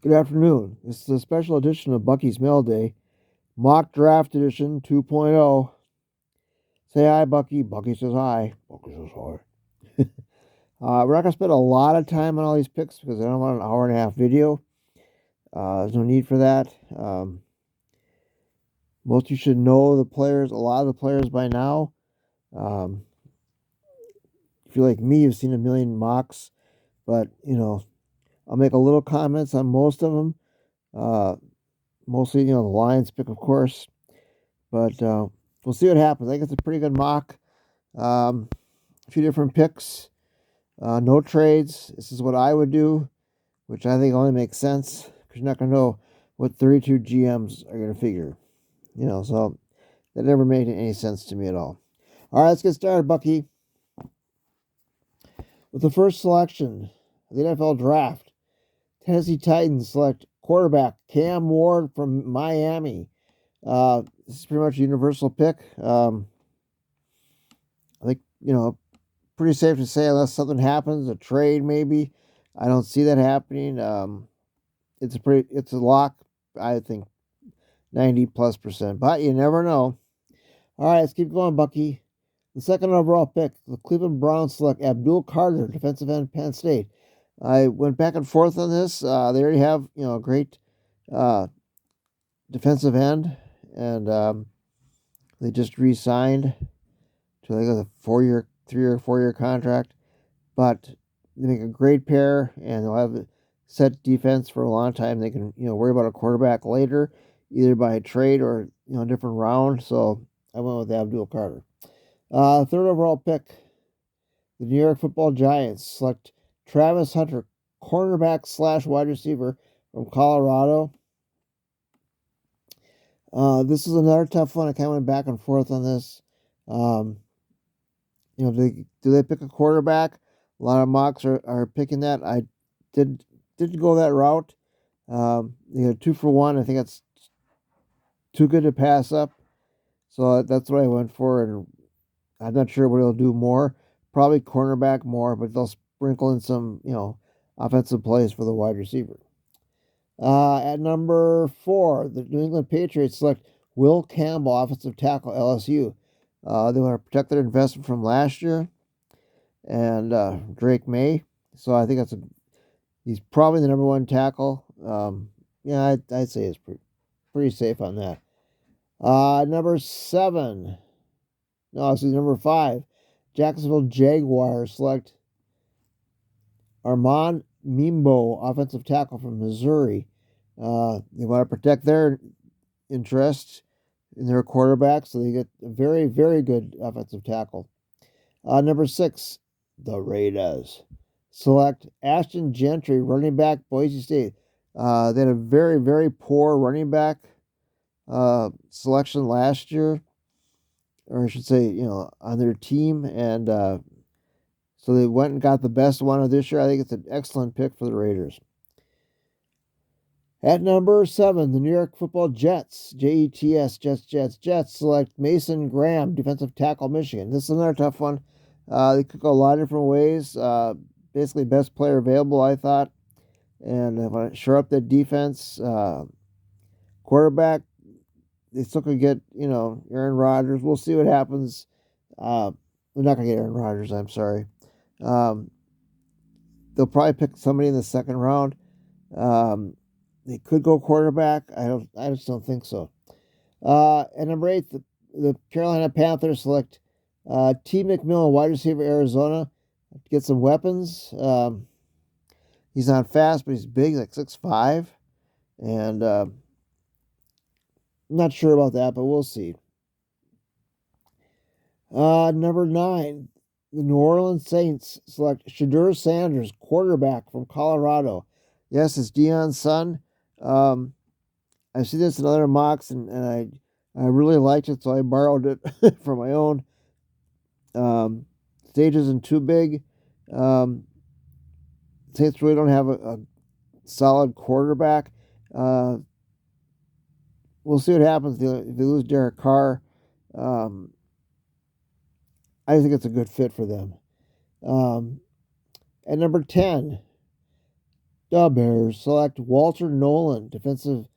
Good afternoon. This is a special edition of Bucky's Mail Day, Mock Draft Edition 2.0. Say hi, Bucky. Bucky says hi. Bucky says hi. We're not going to spend a lot of time on all these picks because I don't want an hour and a half video. There's no need for that. Most of you should know the players, a lot of the players by now. Um, if you're like me, you've seen a million mocks, but, I'll make a little comments on most of them. Mostly, the Lions pick, of course. But we'll see what happens. I think it's a pretty good mock. A few different picks. No trades. This is what I would do, which I think only makes sense because you're not going to know what 32 GMs are going to figure. So that never made any sense to me at all. All right, let's get started, Bucky. With the first selection of the NFL Draft, Tennessee Titans select quarterback Cam Ward from Miami. This is pretty much a universal pick. I think, pretty safe to say unless something happens, a trade maybe. I don't see that happening. It's a lock, I think 90+%, but you never know. All right, let's keep going, Bucky. The second overall pick, the Cleveland Browns select Abdul Carter, defensive end, Penn State. I went back and forth on this. They already have, a great defensive end, and they just re-signed to a 3 or 4 year contract. But they make a great pair, and they'll have a set defense for a long time. They can, worry about a quarterback later, either by a trade or, a different round. So I went with Abdul Carter. Third overall pick, the New York Football Giants select Travis Hunter, cornerback / wide receiver from Colorado. This is another tough one. I kind of went back and forth on this. Do they pick a quarterback? A lot of mocks are picking that. I didn't go that route. 2 for 1. I think that's too good to pass up. So that's what I went for, and I'm not sure what he'll do more. Probably cornerback more, but they'll sprinkle in some, offensive plays for the wide receiver. At number 4, the New England Patriots select Will Campbell, offensive tackle, LSU. They want to protect their investment from last year and Drake May. So I think he's probably the number 1 tackle. I'd say it's pretty safe on that. Number 7. No, this is number 5. Jacksonville Jaguars select Armand Mimbo, offensive tackle from Missouri. They want to protect their interest in their quarterback, so they get a very, very good offensive tackle. Number 6, the Raiders select Ashton Gentry, running back, Boise State. They had a very, very poor running back selection last year, or I should say, on their team, and so they went and got the best one of this year. I think it's an excellent pick for the Raiders. At number 7, the New York Football Jets, Jets, select Mason Graham, defensive tackle, Michigan. This is another tough one. They could go a lot of different ways. Basically, best player available, I thought. And if I shore up that defense, quarterback, they still could get, Aaron Rodgers. We'll see what happens. We're not going to get Aaron Rodgers, I'm sorry. They'll probably pick somebody in the second round. They could go quarterback. I just don't think so. At number 8, the Carolina Panthers select T. McMillan, wide receiver, Arizona, to get some weapons. He's not fast, but he's big, like 6'5", and I'm not sure about that, but we'll see. Number 9, the New Orleans Saints select Shedeur Sanders, quarterback from Colorado. Yes, it's Deion's son. I see this in other mocks, and I really liked it, so I borrowed it for my own. Stage isn't too big. Saints really don't have a solid quarterback. We'll see what happens if they lose Derek Carr. I think it's a good fit for them. At number 10, The Bears select Walter Nolan, defensive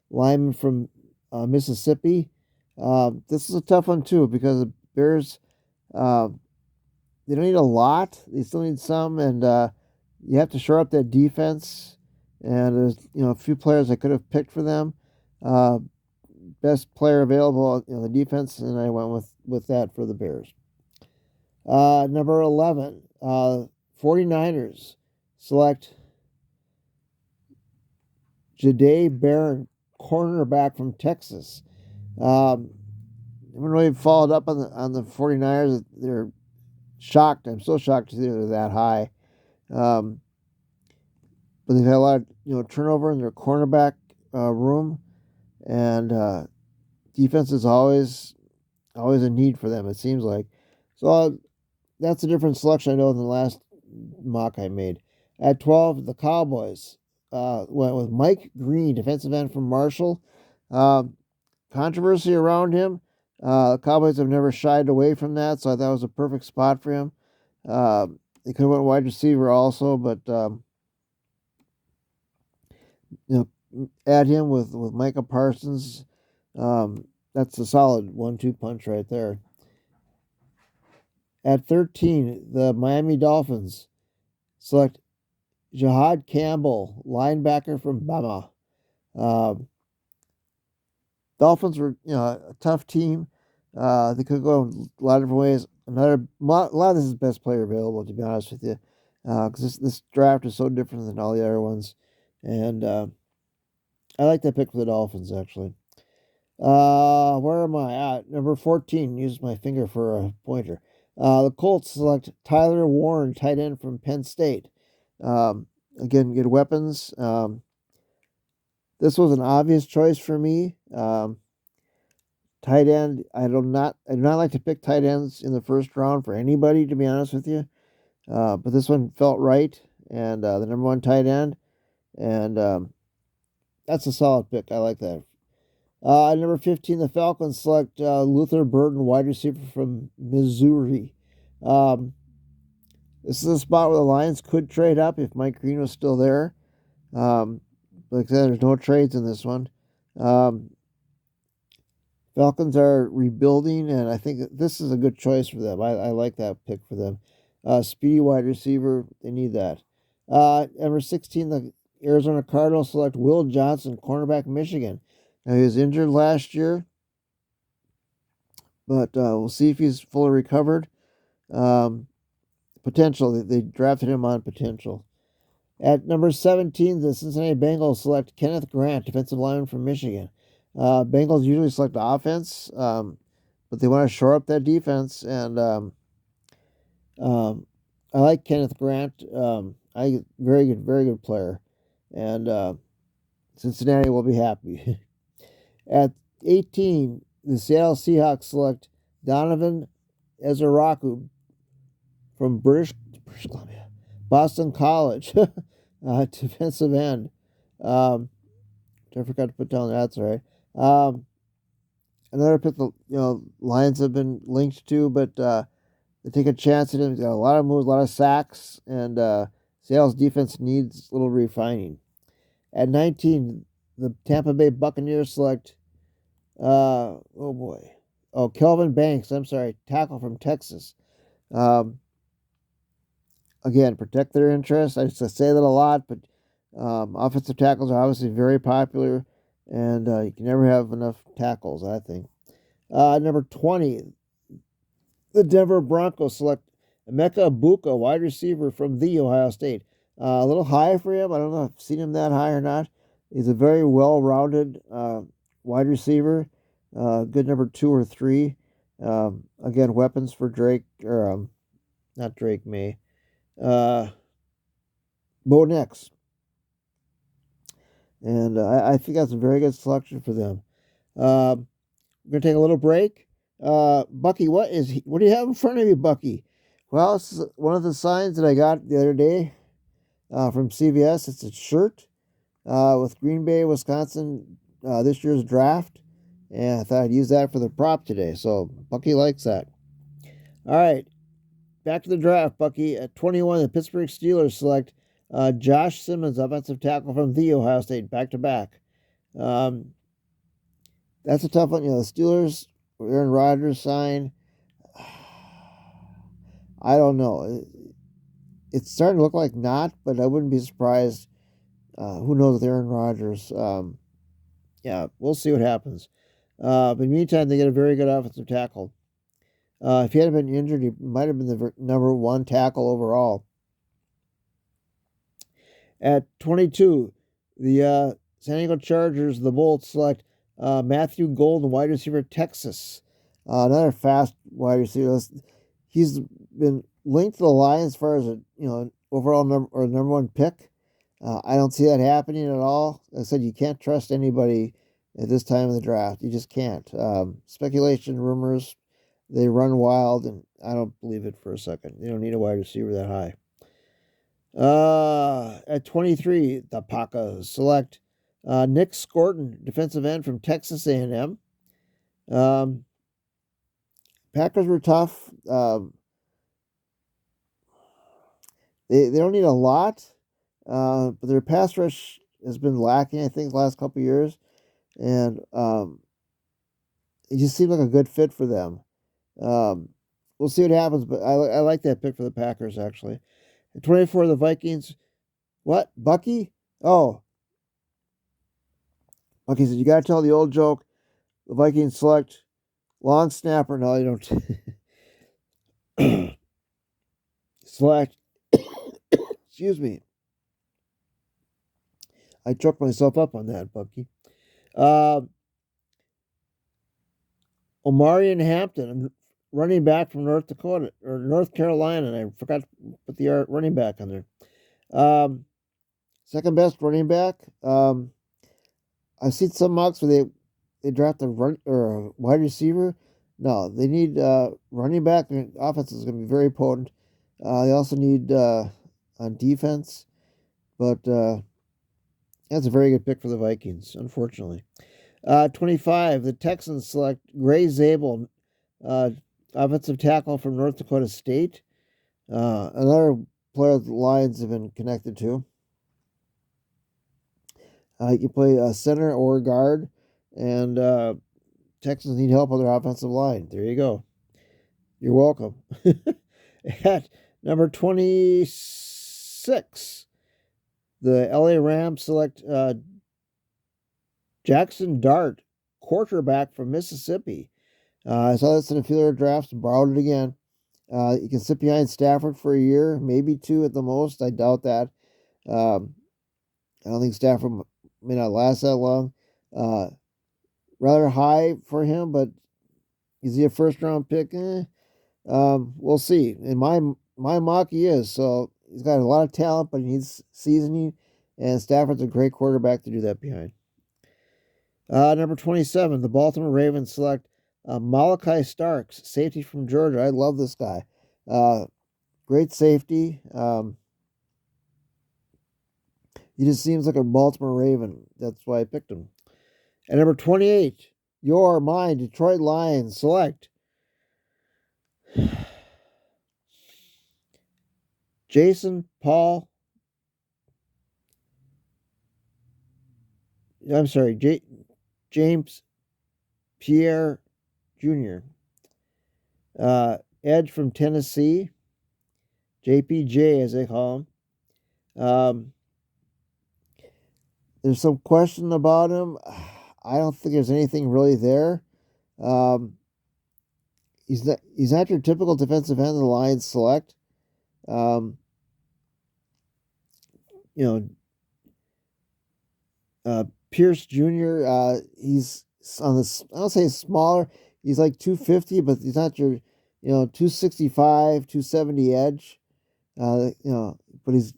lineman from Mississippi. This is a tough one too because the Bears uh, they don't need a lot. They still need some, and you have to shore up that defense. And there's a few players I could have picked for them. Uh, Best player available in the defense, and I went with that for the Bears. Number 11, 49ers select Jahdae Barron, cornerback from Texas. Um, I haven't really followed up on the 49ers. They're shocked. I'm so shocked to see they're that high. Um, but they've had a lot of turnover in their cornerback room, and defense is always a need for them. It seems like so. That's a different selection I know than the last mock I made. At 12, the Cowboys went with Mike Green, defensive end from Marshall. Uh, Controversy around him. The Cowboys have never shied away from that, so I thought it was a perfect spot for him. They could have went wide receiver also, but add him with Micah Parsons. That's a solid 1-2 punch right there. At 13, the Miami Dolphins select Jahad Campbell, linebacker from Bama. Dolphins were a tough team. They could go a lot of different ways. A lot of this is best player available, to be honest with you, because this draft is so different than all the other ones, and I like that pick for the Dolphins actually. Where am I at? Number 14. Use my finger for a pointer. The Colts select Tyler Warren, tight end from Penn State. Again, good weapons. This was an obvious choice for me. Tight end. I do not like to pick tight ends in the first round for anybody, to be honest with you. But this one felt right, and the number one tight end, and that's a solid pick. I like that. Number 15, the Falcons select Luther Burden, wide receiver from Missouri. This is a spot where the Lions could trade up if Mike Green was still there. Like I said, there's no trades in this one. Falcons are rebuilding, and I think this is a good choice for them. I like that pick for them. Speedy wide receiver, they need that. Number 16, the Arizona Cardinals select Will Johnson, cornerback, Michigan. Now, he was injured last year, but we'll see if he's fully recovered. Potential, they drafted him on potential. At number 17, the Cincinnati Bengals select Kenneth Grant, defensive lineman from Michigan. Bengals usually select offense, but they want to shore up that defense, and I like Kenneth Grant. Very good player, and Cincinnati will be happy. At 18, the Seattle Seahawks select Donovan Ezeraku from British Columbia, Boston College, defensive end. I forgot to put down that's all right. Another pick the Lions have been linked to, but they take a chance at him. He's got a lot of moves, a lot of sacks, and Seattle's defense needs a little refining. At 19, the Tampa Bay Buccaneers select Kelvin Banks. I'm sorry, tackle from Texas. Again, protect their interests. I just say that a lot, but offensive tackles are obviously very popular, and you can never have enough tackles, I think. Number 20, the Denver Broncos select Emeka Egbuka, wide receiver from the Ohio State. A little high for him. I don't know if I've seen him that high or not. He's a very well-rounded wide receiver. Good number 2 or 3. Again, weapons for Drake, or not Drake May. Bo Nix. And I think that's a very good selection for them. We're going to take a little break. Bucky, what do you have in front of you, Bucky? Well, this is one of the signs that I got the other day from CVS. It's a shirt with Green Bay, Wisconsin, this year's draft. And I thought I'd use that for the prop today. So Bucky likes that. All right. Back to the draft, Bucky. At 21, the Pittsburgh Steelers select Josh Simmons, offensive tackle from the Ohio State, back-to-back. That's a tough one. The Steelers, Aaron Rodgers signed. I don't know. It's starting to look like not, but I wouldn't be surprised. Who knows with Aaron Rodgers? Yeah, we'll see what happens. But in the meantime, they get a very good offensive tackle. If he hadn't been injured, he might have been the number one tackle overall. At 22, the San Diego Chargers, the Bolts, select Matthew Golden, wide receiver, Texas. Another fast wide receiver. He's been linked to the Lions as far as overall number one pick. I don't see that happening at all. Like I said, you can't trust anybody at this time of the draft. You just can't. Speculation, rumors, they run wild, and I don't believe it for a second. You don't need a wide receiver that high. At 23, the Packers select Nick Scorton, defensive end from Texas A&M. Packers were tough. They don't need a lot, but their pass rush has been lacking, I think, the last couple of years, and it just seemed like a good fit for them. We'll see what happens, but I like that pick for the Packers, actually. At 24, the Vikings. What? Bucky? Oh. Bucky said, you got to tell the old joke. The Vikings select long snapper. No, you don't. Select. Excuse me. I choked myself up on that, Bucky. Omarion Hampton, running back from North Carolina, and I forgot to put the running back on there. Second best running back. I've seen some mocks where they draft a wide receiver. No, they need running back. Their offense is going to be very potent. They also need on defense, but that's a very good pick for the Vikings, unfortunately. 25, the Texans select Gray Zabel, offensive tackle from North Dakota State. Another player the Lions have been connected to. You can play center or guard, and Texans need help on their offensive line. There you go. You're welcome. At number 26, the LA Rams select Jackson Dart, quarterback from Mississippi. I saw this in a few other drafts and borrowed it again. You can sit behind Stafford for a year, maybe two at the most. I doubt that. I don't think Stafford may not last that long. Rather high for him, but is he a first-round pick? We'll see. In my mock, he is. So he's got a lot of talent, but he needs seasoning, and Stafford's a great quarterback to do that behind. Number 27, the Baltimore Ravens select Malachi Starks, safety from Georgia. I love this guy. Great safety. He just seems like a Baltimore Raven. That's why I picked him. At number 28, mine, Detroit Lions select James Pierre Jr., edge from Tennessee, JPJ as they call him. There's some question about him. I don't think there's anything really there. He's not your typical defensive end the Lions select. Pierce Jr., he's on this, I don't say smaller, he's like 250, but he's not your, 265, 270 edge. But he's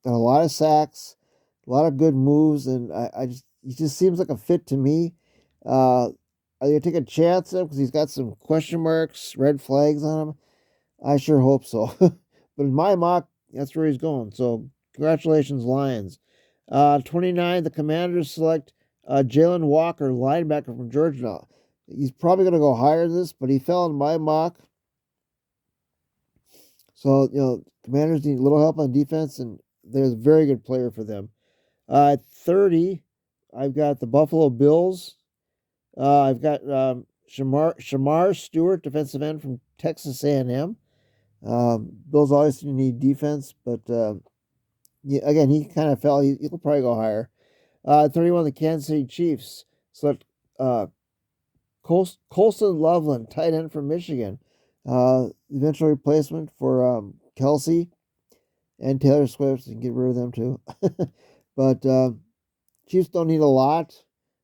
got a lot of sacks, a lot of good moves, and he just seems like a fit to me. Are they going to take a chance on him because he's got some question marks, red flags on him? I sure hope so. But in my mock, that's where he's going. So congratulations, Lions. 29, the Commanders select Jalen Walker, linebacker from Georgia. Now, he's probably going to go higher than this, but he fell in my mock. So, Commanders need a little help on defense, and they're a very good player for them. At 30, I've got the Buffalo Bills. I've got Shamar Stewart, defensive end from Texas A&M. Bills always need defense, but yeah, again, he kind of fell. He'll probably go higher. 31, the Kansas City Chiefs select Colson Loveland, tight end from Michigan. Eventual replacement for Kelsey and Taylor Swift, and get rid of them too. But Chiefs don't need a lot.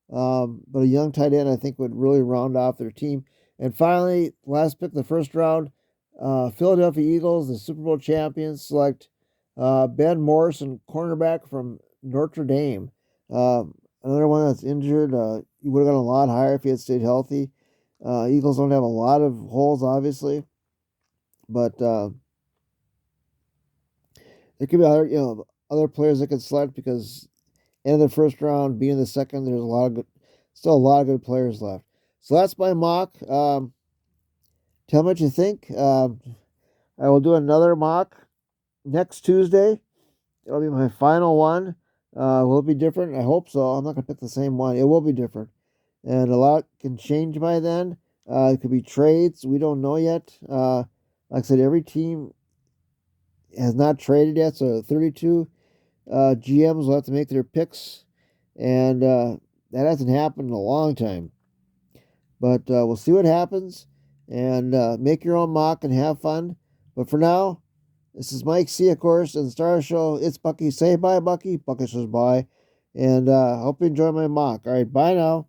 But a young tight end, I think, would really round off their team. And finally, last pick, the first round, Philadelphia Eagles, the Super Bowl champions, select Ben Morrison, cornerback from Notre Dame. Another one that's injured. He would have gone a lot higher if he had stayed healthy. Eagles don't have a lot of holes, obviously, but there could be other players that could select because end of the first round, being the second, there's still a lot of good players left. So that's my mock. Tell me what you think. I will do another mock next Tuesday. It'll be my final one. Will it be different? I hope so. I'm not going to pick the same one. It will be different. And a lot can change by then. It could be trades. We don't know yet. Like I said, every team has not traded yet. So 32 GMs will have to make their picks. And that hasn't happened in a long time. But we'll see what happens. And make your own mock and have fun. But for now, this is Mike C, of course, and the Star Show. It's Bucky. Say bye, Bucky. Bucky says bye. And hope you enjoy my mock. All right, bye now.